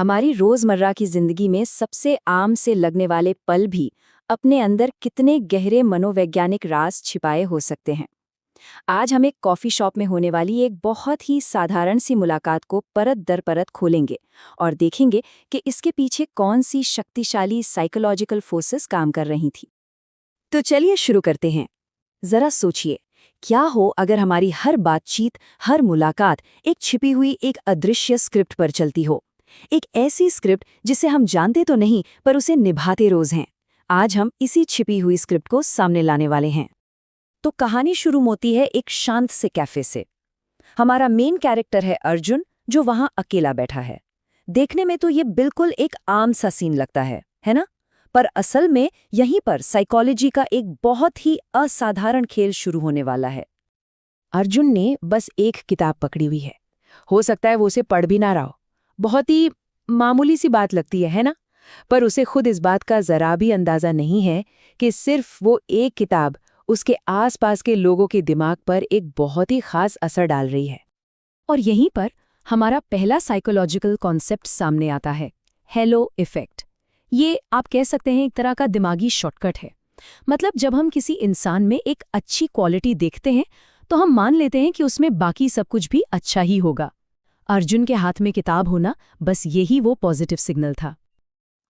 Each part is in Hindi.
हमारी रोजमर्रा की जिंदगी में सबसे आम से लगने वाले पल भी अपने अंदर कितने गहरे मनोवैज्ञानिक राज छिपाए हो सकते हैं। आज हम एक कॉफी शॉप में होने वाली एक बहुत ही साधारण सी मुलाकात को परत दर परत खोलेंगे और देखेंगे कि इसके पीछे कौन सी शक्तिशाली साइकोलॉजिकल फोर्सेस काम कर रही थी। तो चलिए शुरू करते हैं। जरा सोचिए, क्या हो अगर हमारी हर बातचीत, हर मुलाकात एक छिपी हुई एक अदृश्य स्क्रिप्ट पर चलती हो। एक ऐसी स्क्रिप्ट जिसे हम जानते तो नहीं पर उसे निभाते रोज हैं। आज हम इसी छिपी हुई स्क्रिप्ट को सामने लाने वाले हैं। तो कहानी शुरू होती है एक शांत से कैफे से। हमारा मेन कैरेक्टर है अर्जुन, जो वहां अकेला बैठा है। देखने में तो ये बिल्कुल एक आम सा सीन लगता है ना? पर असल में यहीं पर साइकोलॉजी का एक बहुत ही असाधारण खेल शुरू होने वाला है। अर्जुन ने बस एक किताब पकड़ी हुई है। हो सकता है वो उसे पढ़ भी ना रहा हो। बहुत ही मामूली सी बात लगती है ना? पर उसे खुद इस बात का जरा भी अंदाजा नहीं है कि सिर्फ वो एक किताब उसके आसपास के लोगों के दिमाग पर एक बहुत ही खास असर डाल रही है। और यहीं पर हमारा पहला साइकोलॉजिकल कॉन्सेप्ट सामने आता है, हेलो इफेक्ट। ये आप कह सकते हैं एक तरह का दिमागी शॉर्टकट है। मतलब जब हम किसी इंसान में एक अच्छी क्वालिटी देखते हैं तो हम मान लेते हैं कि उसमें बाकी सब कुछ भी अच्छा ही होगा। अर्जुन के हाथ में किताब होना बस यही वो पॉजिटिव सिग्नल था।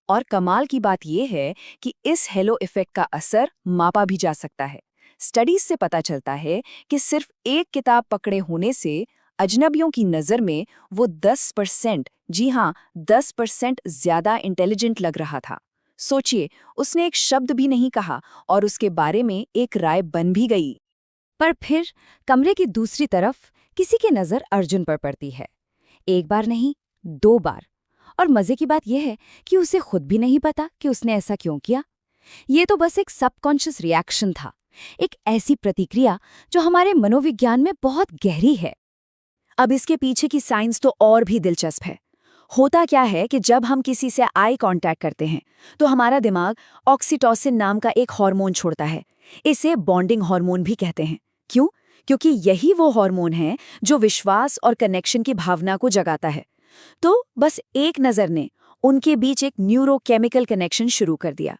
और कमाल की बात यह है कि इस हेलो इफेक्ट का असर मापा भी जा सकता है। स्टडीज से पता चलता है कि सिर्फ एक किताब पकड़े होने से अजनबियों की नज़र में वो 10%, जी हाँ 10% ज्यादा इंटेलिजेंट लग रहा था। सोचिए, उसने एक शब्द भी नहीं कहा और उसके बारे में एक राय बन भी गई। पर फिर कमरे की दूसरी तरफ किसी की नज़र अर्जुन पर पड़ती है। एक बार नहीं, 2 बार। और मजे की बात यह है कि उसे खुद भी नहीं पता कि उसने ऐसा क्यों किया। ये तो बस एक सबकॉन्शियस रिएक्शन था, एक ऐसी प्रतिक्रिया जो हमारे मनोविज्ञान में बहुत गहरी है। अब इसके पीछे की साइंस तो और भी दिलचस्प है। होता क्या है कि जब हम किसी से आई कांटेक्ट करते हैं तो हमारा दिमाग ऑक्सीटोसिन नाम का एक हार्मोन छोड़ता है। इसे बॉन्डिंग हार्मोन भी कहते हैं। क्यों? क्योंकि यही वो हार्मोन है जो विश्वास और कनेक्शन की भावना को जगाता है। तो बस एक नज़र ने उनके बीच एक न्यूरोकेमिकल कनेक्शन शुरू कर दिया।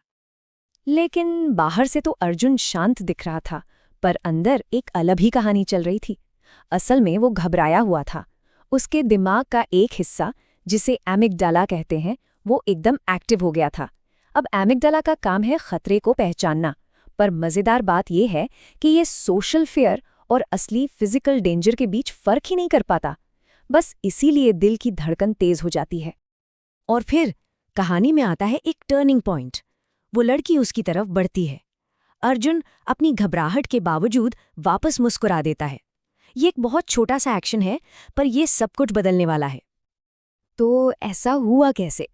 लेकिन बाहर से तो अर्जुन शांत दिख रहा था, पर अंदर एक अलग ही कहानी चल रही थी। असल में वो घबराया हुआ था। उसके दिमाग का एक हिस्सा, जिसे एमिगडाला कहते हैं, वो एकदम एक्टिव हो गया था। अब एमिगडाला का काम है खतरे को पहचानना। पर मज़ेदार बात यह है कि ये सोशल फियर और असली फिजिकल डेंजर के बीच फर्क ही नहीं कर पाता। बस इसीलिए दिल की धड़कन तेज हो जाती है। और फिर कहानी में आता है एक टर्निंग पॉइंट। वो लड़की उसकी तरफ बढ़ती है। अर्जुन अपनी घबराहट के बावजूद वापस मुस्कुरा देता है। ये एक बहुत छोटा सा एक्शन है, पर यह सब कुछ बदलने वाला है। तो ऐसा हुआ कैसे?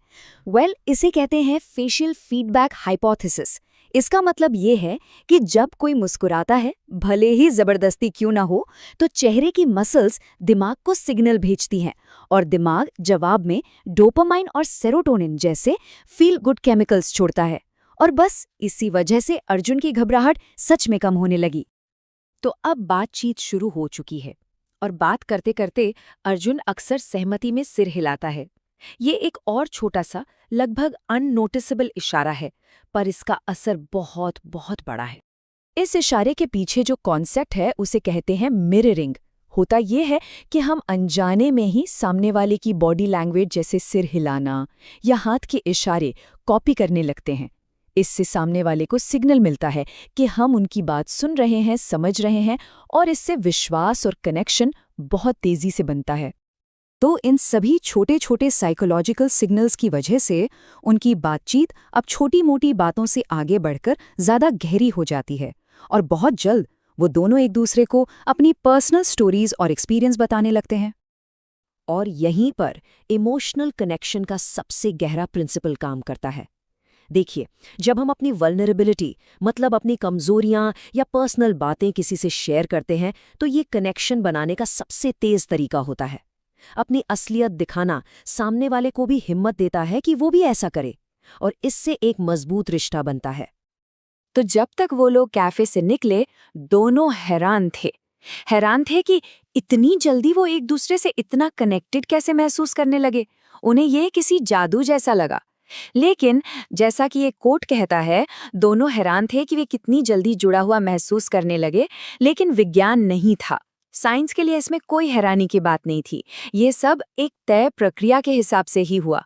इसे कहते हैं फेशियल फीडबैक हाइपोथेसिस। इसका मतलब ये है कि जब कोई मुस्कुराता है, भले ही जबरदस्ती क्यों ना हो, तो चेहरे की मसल्स दिमाग को सिग्नल भेजती हैं और दिमाग जवाब में डोपामाइन और सेरोटोनिन जैसे फील गुड केमिकल्स छोड़ता है। और बस इसी वजह से अर्जुन की घबराहट सच में कम होने लगी। तो अब बातचीत शुरू हो चुकी है और बात करते करते अर्जुन अक्सर सहमति में सिर हिलाता है। ये एक और छोटा सा, लगभग अननोटिसेबल इशारा है, पर इसका असर बहुत बहुत बड़ा है। इस इशारे के पीछे जो कॉन्सेप्ट है उसे कहते हैं मिररिंग। होता ये है कि हम अनजाने में ही सामने वाले की बॉडी लैंग्वेज, जैसे सिर हिलाना या हाथ के इशारे, कॉपी करने लगते हैं। इससे सामने वाले को सिग्नल मिलता है कि हम उनकी बात सुन रहे हैं, समझ रहे हैं, और इससे विश्वास और कनेक्शन बहुत तेजी से बनता है। तो इन सभी छोटे छोटे साइकोलॉजिकल सिग्नल्स की वजह से उनकी बातचीत अब छोटी मोटी बातों से आगे बढ़कर ज़्यादा गहरी हो जाती है और बहुत जल्द वो दोनों एक दूसरे को अपनी पर्सनल स्टोरीज और एक्सपीरियंस बताने लगते हैं। और यहीं पर इमोशनल कनेक्शन का सबसे गहरा प्रिंसिपल काम करता है। देखिए, जब हम अपनी वल्नरेबिलिटी, मतलब अपनी कमजोरियां या पर्सनल बातें किसी से शेयर करते हैं, तो ये कनेक्शन बनाने का सबसे तेज तरीका होता है। अपनी असलियत दिखाना सामने वाले को भी हिम्मत देता है कि वो भी ऐसा करे, और इससे एक मजबूत रिश्ता बनता है। तो जब तक वो लोग कैफे से निकले, दोनों हैरान थे कि इतनी जल्दी वो एक दूसरे से इतना कनेक्टेड कैसे महसूस करने लगे उन्हें ये किसी जादू जैसा लगा। लेकिन जैसा कि ये कोट कहता है, दोनों हैरान थे कि वे कितनी जल्दी जुड़ा हुआ महसूस करने लगे, लेकिन विज्ञान नहीं था। साइंस के लिए इसमें कोई हैरानी की बात नहीं थी। ये सब एक तय प्रक्रिया के हिसाब से ही हुआ।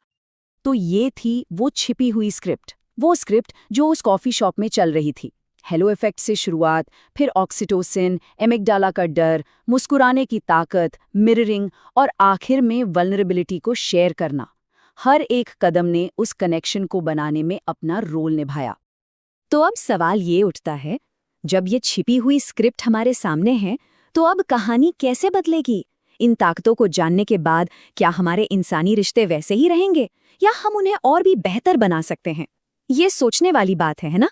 तो ये थी वो छिपी हुई स्क्रिप्ट, वो स्क्रिप्ट जो उस कॉफी शॉप में चल रही थी। हेलो इफेक्ट से शुरुआत, फिर ऑक्सीटोसिन, एमिगडाला का डर, मुस्कुराने की ताकत, मिररिंग और आखिर में वल्नरेबिलिटी को शेयर करना। हर एक कदम ने उस कनेक्शन को बनाने में अपना रोल निभाया। तो अब सवाल ये उठता है, जब ये छिपी हुई स्क्रिप्ट हमारे सामने है, तो अब कहानी कैसे बदलेगी? इन ताकतों को जानने के बाद क्या हमारे इंसानी रिश्ते वैसे ही रहेंगे या हम उन्हें और भी बेहतर बना सकते हैं? ये सोचने वाली बात है ना?